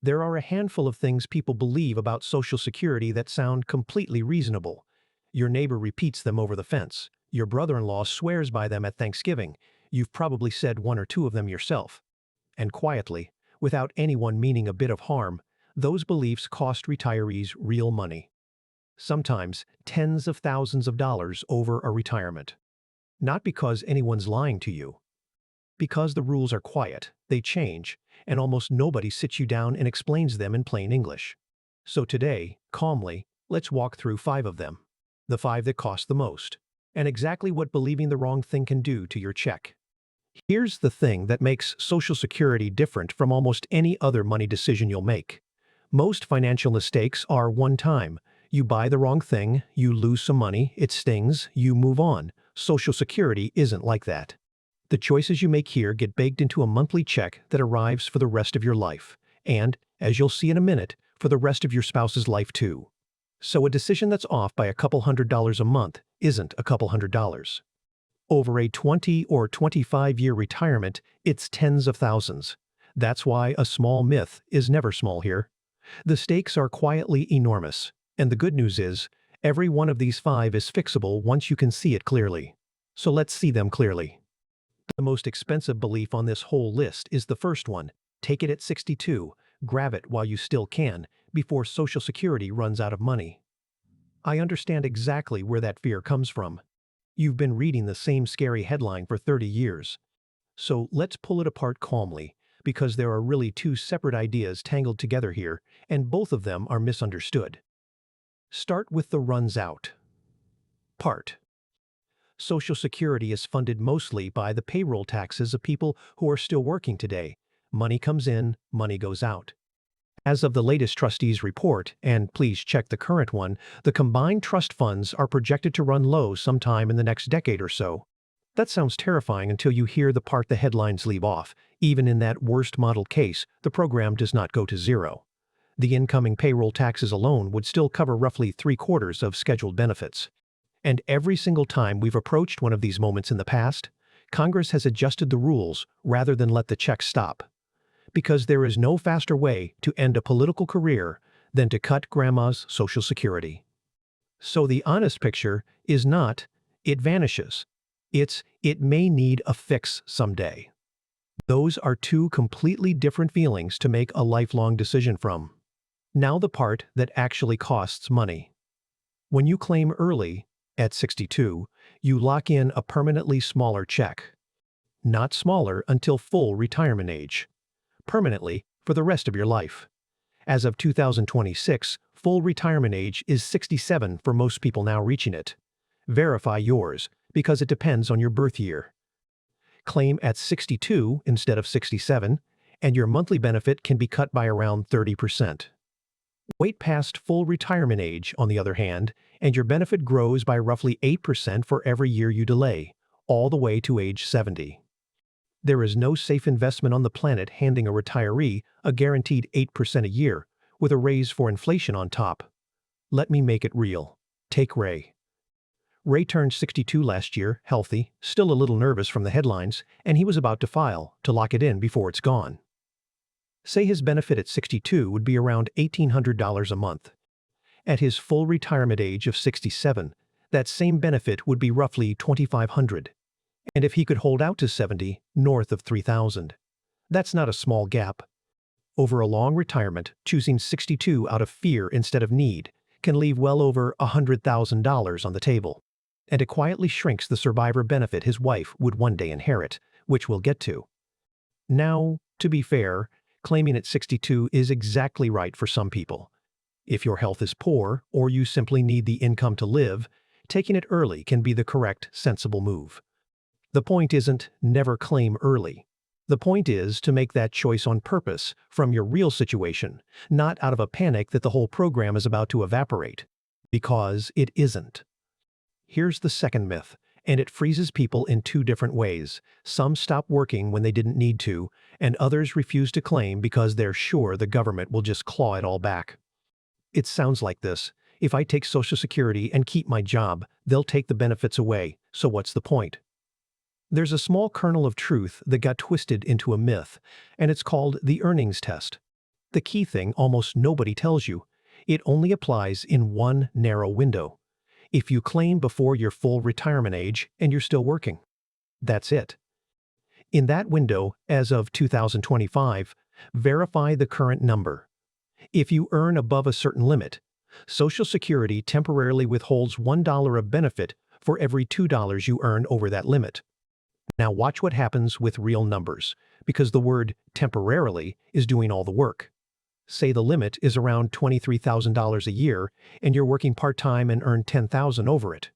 There are a handful of things people believe about Social Security that sound completely reasonable. Your neighbor repeats them over the fence. Your brother-in-law swears by them at Thanksgiving. You've probably said one or two of them yourself. And quietly, without anyone meaning a bit of harm, those beliefs cost retirees real money. Sometimes tens of thousands of dollars over a retirement. Not because anyone's lying to you. Because the rules are quiet, they change, and almost nobody sits you down and explains them in plain English. So today, calmly, let's walk through 5 of them. The 5 that cost the most. And exactly what believing the wrong thing can do to your check. Here's the thing that makes Social Security different from almost any other money decision you'll make. Most financial mistakes are one time. You buy the wrong thing, you lose some money, it stings, you move on. Social Security isn't like that. The choices you make here get baked into a monthly check that arrives for the rest of your life. And, as you'll see in a minute, for the rest of your spouse's life too. So a decision that's off by a couple $100s a month isn't a couple $100s. Over a 20 or 25-year retirement, it's tens of thousands. That's why a small myth is never small here. The stakes are quietly enormous. And the good news is, every one of these 5 is fixable once you can see it clearly. So let's see them clearly. The most expensive belief on this whole list is the first one. Take it at 62, grab it while you still can, before Social Security runs out of money. I understand exactly where that fear comes from. You've been reading the same scary headline for 30 years. So let's pull it apart calmly, because there are really 2 separate ideas tangled together here, and both of them are misunderstood. Start with the runs out part. Social Security is funded mostly by the payroll taxes of people who are still working today. Money comes in, money goes out. As of the latest trustees report, and please check the current one, the combined trust funds are projected to run low sometime in the next decade or so. That sounds terrifying until you hear the part the headlines leave off. Even in that worst model case, the program does not go to zero. The incoming payroll taxes alone would still cover roughly 3/4 of scheduled benefits. And every single time we've approached one of these moments in the past, Congress has adjusted the rules rather than let the check stop. Because there is no faster way to end a political career than to cut Grandma's Social Security. So the honest picture is not, it vanishes. It's, it may need a fix someday. Those are 2 completely different feelings to make a lifelong decision from. Now the part that actually costs money. When you claim early, at 62, you lock in a permanently smaller check. Not smaller until full retirement age. Permanently for the rest of your life. As of 2026, full retirement age is 67 for most people now reaching it. Verify yours, because it depends on your birth year. Claim at 62 instead of 67, and your monthly benefit can be cut by around 30%. Wait past full retirement age, on the other hand, and your benefit grows by roughly 8% for every year you delay, all the way to age 70. There is no safe investment on the planet handing a retiree a guaranteed 8% a year, with a raise for inflation on top. Let me make it real. Take Ray. Ray turned 62 last year, healthy, still a little nervous from the headlines, and he was about to file, to lock it in before it's gone. Say his benefit at 62 would be around $1,800 a month. At his full retirement age of 67, that same benefit would be roughly $2,500. And if he could hold out to 70, north of $3,000. That's not a small gap. Over a long retirement, choosing 62 out of fear instead of need can leave well over $100,000 on the table. And it quietly shrinks the survivor benefit his wife would one day inherit, which we'll get to. Now, to be fair, claiming at 62 is exactly right for some people. If your health is poor, or you simply need the income to live, taking it early can be the correct, sensible move. The point isn't never claim early. The point is to make that choice on purpose from your real situation, not out of a panic that the whole program is about to evaporate. Because it isn't. Here's the second myth, and it freezes people in 2 different ways. Some stop working when they didn't need to, and others refuse to claim because they're sure the government will just claw it all back. It sounds like this. If I take Social Security and keep my job, they'll take the benefits away, so what's the point? There's a small kernel of truth that got twisted into a myth, and it's called the earnings test. The key thing almost nobody tells you, it only applies in one narrow window. If you claim before your full retirement age and you're still working. That's it. In that window, as of 2025, verify the current number. If you earn above a certain limit, Social Security temporarily withholds $1 of benefit for every $2 you earn over that limit. Now watch what happens with real numbers, because the word temporarily is doing all the work. Say the limit is around $23,000 a year and you're working part-time and earn $10,000 over it.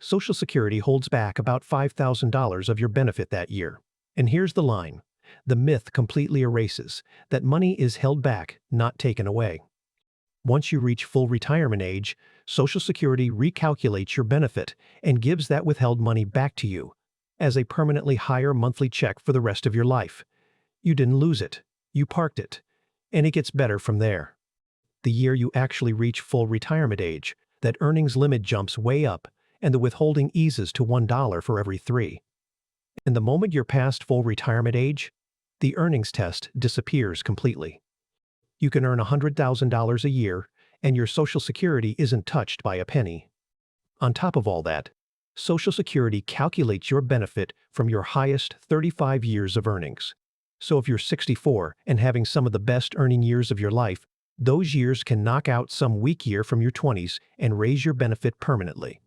Social Security holds back about $5,000 of your benefit that year. And here's the line. The myth completely erases that money is held back, not taken away. Once you reach full retirement age, Social Security recalculates your benefit and gives that withheld money back to you as a permanently higher monthly check for the rest of your life. You didn't lose it. You parked it. And it gets better from there. The year you actually reach full retirement age, that earnings limit jumps way up and the withholding eases to $1 for every 3. And the moment you're past full retirement age, the earnings test disappears completely. You can earn $100,000 a year and your Social Security isn't touched by a penny. On top of all that, Social Security calculates your benefit from your highest 35 years of earnings. So if you're 64 and having some of the best earning years of your life, those years can knock out some weak year from your 20s and raise your benefit permanently.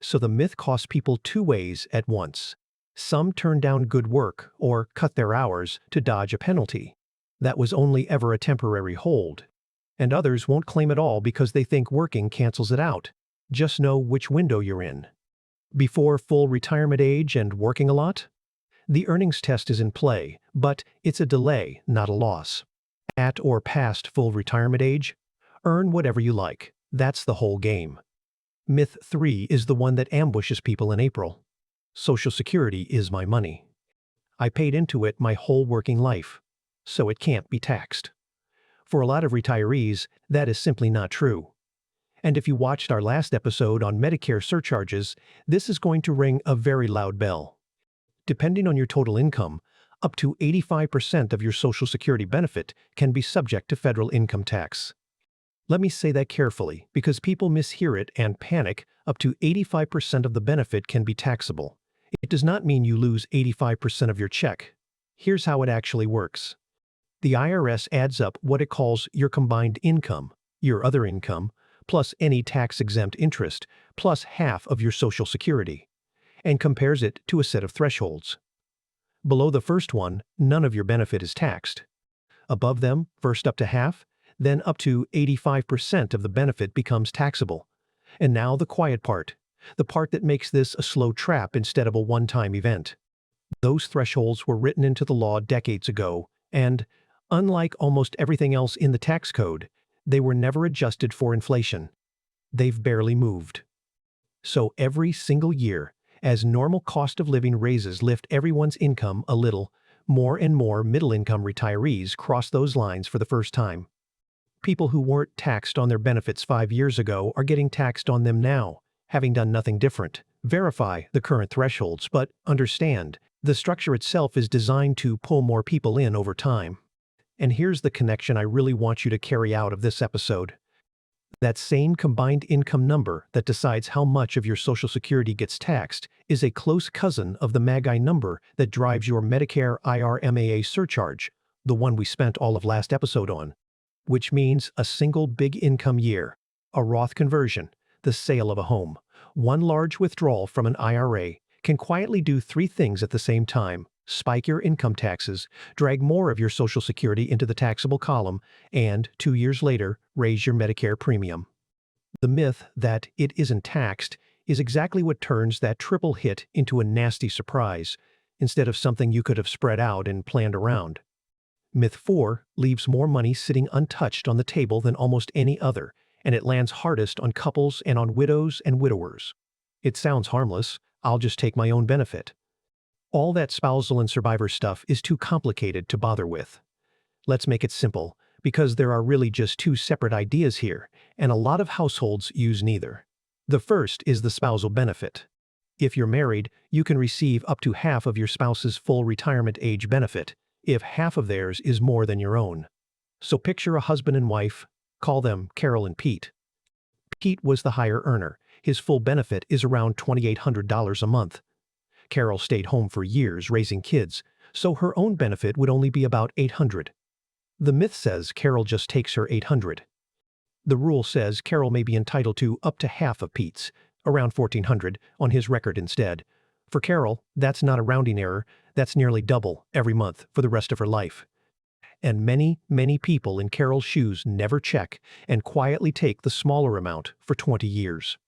So the myth costs people two ways at once. Some turn down good work or cut their hours to dodge a penalty. That was only ever a temporary hold. And others won't claim it all because they think working cancels it out. Just know which window you're in. Before full retirement age and working a lot? The earnings test is in play, but it's a delay, not a loss. At or past full retirement age? Earn whatever you like. That's the whole game. Myth 3 is the one that ambushes people in April. Social Security is my money. I paid into it my whole working life, so it can't be taxed. For a lot of retirees, that is simply not true. And if you watched our last episode on Medicare surcharges, this is going to ring a very loud bell. Depending on your total income, up to 85% of your Social Security benefit can be subject to federal income tax. Let me say that carefully, because people mishear it and panic. Up to 85% of the benefit can be taxable. It does not mean you lose 85% of your check. Here's how it actually works. The IRS adds up what it calls your combined income, your other income, plus any tax-exempt interest, plus half of your Social Security, and compares it to a set of thresholds. Below the first one, none of your benefit is taxed. Above them, first up to half, then up to 85% of the benefit becomes taxable. And now the quiet part, the part that makes this a slow trap instead of a one-time event. Those thresholds were written into the law decades ago, and, unlike almost everything else in the tax code, they were never adjusted for inflation. They've barely moved. So every single year, as normal cost of living raises lift everyone's income a little, more and more middle-income retirees cross those lines for the first time. People who weren't taxed on their benefits 5 years ago are getting taxed on them now, having done nothing different. Verify the current thresholds, but understand, the structure itself is designed to pull more people in over time. And here's the connection I really want you to carry out of this episode. That same combined income number that decides how much of your Social Security gets taxed is a close cousin of the MAGI number that drives your Medicare IRMAA surcharge, the one we spent all of last episode on. Which means a single big income year, a Roth conversion, the sale of a home, one large withdrawal from an IRA can quietly do 3 things at the same time: spike your income taxes, drag more of your Social Security into the taxable column, and 2 years later, raise your Medicare premium. The myth that it isn't taxed is exactly what turns that triple hit into a nasty surprise, instead of something you could have spread out and planned around. Myth 4 leaves more money sitting untouched on the table than almost any other, and it lands hardest on couples and on widows and widowers. It sounds harmless. I'll just take my own benefit. All that spousal and survivor stuff is too complicated to bother with. Let's make it simple, because there are really just 2 separate ideas here, and a lot of households use neither. The first is the spousal benefit. If you're married, you can receive up to half of your spouse's full retirement age benefit, if half of theirs is more than your own. So picture a husband and wife, call them Carol and Pete. Pete was the higher earner. His full benefit is around $2,800 a month. Carol stayed home for years raising kids, so her own benefit would only be about $800. The myth says Carol just takes her $800. The rule says Carol may be entitled to up to half of Pete's, around $1,400, on his record instead. For Carol, that's not a rounding error, that's nearly double every month for the rest of her life. And many, many people in Carol's shoes never check and quietly take the smaller amount for 20 years.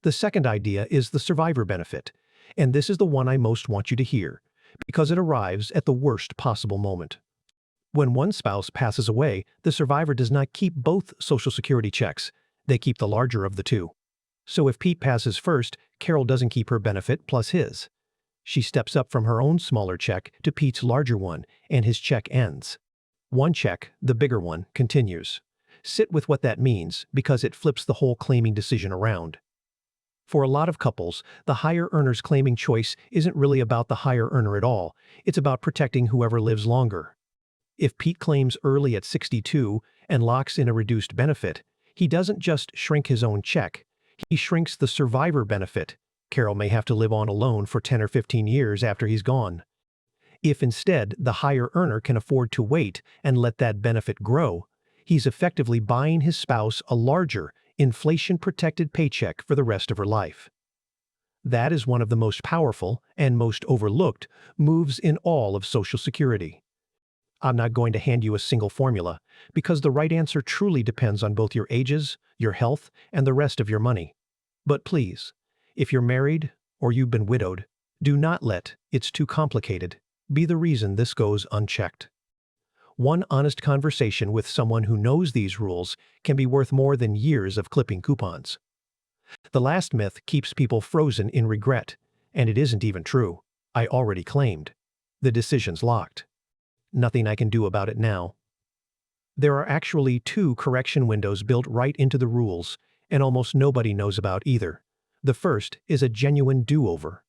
The second idea is the survivor benefit, and this is the one I most want you to hear, because it arrives at the worst possible moment. When one spouse passes away, the survivor does not keep both Social Security checks, they keep the larger of the two. So if Pete passes first, Carol doesn't keep her benefit plus his. She steps up from her own smaller check to Pete's larger one, and his check ends. One check, the bigger one, continues. Sit with what that means, because it flips the whole claiming decision around. For a lot of couples, the higher earner's claiming choice isn't really about the higher earner at all, it's about protecting whoever lives longer. If Pete claims early at 62 and locks in a reduced benefit, he doesn't just shrink his own check, he shrinks the survivor benefit. Carol may have to live on alone for 10 or 15 years after he's gone. If instead the higher earner can afford to wait and let that benefit grow, he's effectively buying his spouse a larger, inflation-protected paycheck for the rest of her life. That is one of the most powerful and most overlooked moves in all of Social Security. I'm not going to hand you a single formula, because the right answer truly depends on both your ages, your health, and the rest of your money. But please, if you're married or you've been widowed, do not let "it's too complicated" be the reason this goes unchecked. One honest conversation with someone who knows these rules can be worth more than years of clipping coupons. The last myth keeps people frozen in regret, and it isn't even true. I already claimed. The decision's locked. Nothing I can do about it now. There are actually two correction windows built right into the rules, and almost nobody knows about either. The first is a genuine do-over.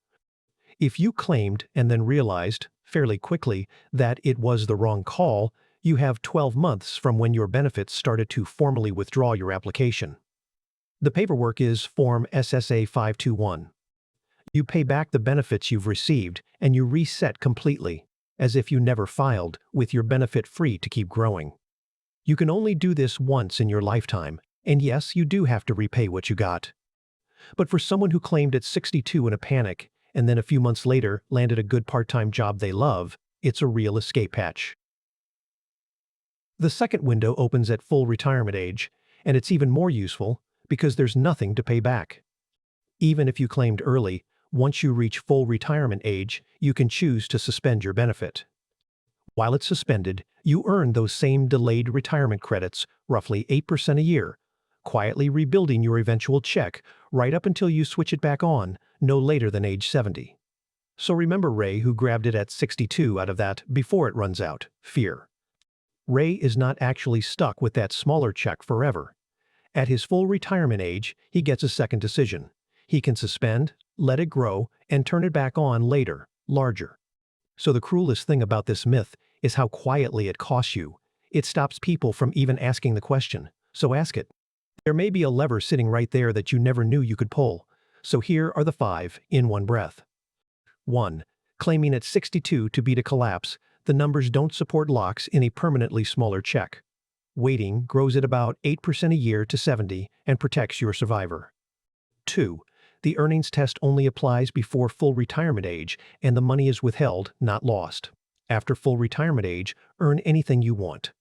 If you claimed and then realized, fairly quickly, that it was the wrong call, you have 12 months from when your benefits started to formally withdraw your application. The paperwork is Form SSA 521. You pay back the benefits you've received, and you reset completely, as if you never filed, with your benefit free to keep growing. You can only do this once in your lifetime, and yes, you do have to repay what you got. But for someone who claimed at 62 in a panic, and then a few months later landed a good part-time job they love, it's a real escape hatch. The second window opens at full retirement age, and it's even more useful because there's nothing to pay back. Even if you claimed early, once you reach full retirement age, you can choose to suspend your benefit. While it's suspended, you earn those same delayed retirement credits, roughly 8% a year, quietly rebuilding your eventual check right up until you switch it back on, no later than age 70. So remember Ray, who grabbed it at 62 out of that before it runs out, fear. Ray is not actually stuck with that smaller check forever. At his full retirement age, he gets a second decision. He can suspend, let it grow, and turn it back on later, larger. So the cruelest thing about this myth is how quietly it costs you. It stops people from even asking the question, so ask it. There may be a lever sitting right there that you never knew you could pull. So here are the 5 in one breath. 1. Claiming at 62 to beat a collapse, the numbers don't support locks in a permanently smaller check. Waiting grows at about 8% a year to 70 and protects your survivor. 2. The earnings test only applies before full retirement age, and the money is withheld, not lost. After full retirement age, earn anything you want.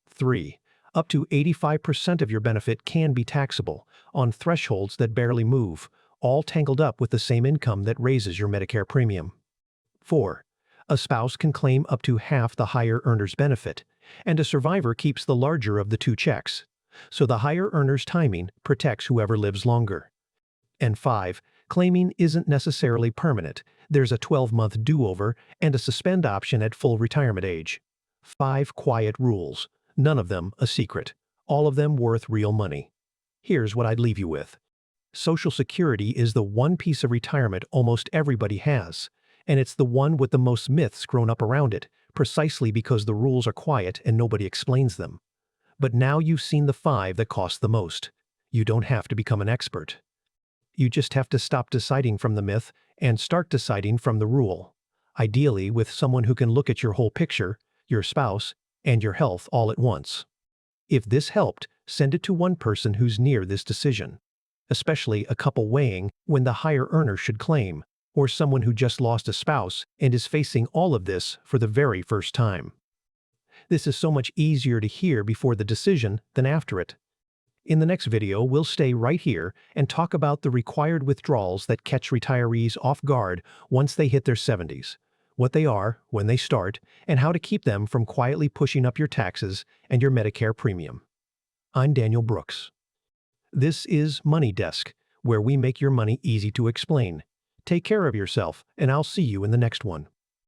3. Up to 85% of your benefit can be taxable, on thresholds that barely move, all tangled up with the same income that raises your Medicare premium. 4. A spouse can claim up to half the higher earner's benefit, and a survivor keeps the larger of the two checks. So the higher earner's timing protects whoever lives longer. And 5. Claiming isn't necessarily permanent. There's a 12-month do-over and a suspend option at full retirement age. 5 quiet rules. None of them a secret. All of them worth real money. Here's what I'd leave you with. Social Security is the one piece of retirement almost everybody has, and it's the one with the most myths grown up around it, precisely because the rules are quiet and nobody explains them. But now you've seen the 5 that cost the most. You don't have to become an expert. You just have to stop deciding from the myth and start deciding from the rule. Ideally, with someone who can look at your whole picture, your spouse, and your health all at once. If this helped, send it to one person who's near this decision. Especially a couple weighing when the higher earner should claim, or someone who just lost a spouse and is facing all of this for the very first time. This is so much easier to hear before the decision than after it. In the next video, we'll stay right here and talk about the required withdrawals that catch retirees off guard once they hit their 70s, what they are, when they start, and how to keep them from quietly pushing up your taxes and your Medicare premium. I'm Daniel Brooks. This is Money Desk, where we make your money easy to explain. Take care of yourself, and I'll see you in the next one.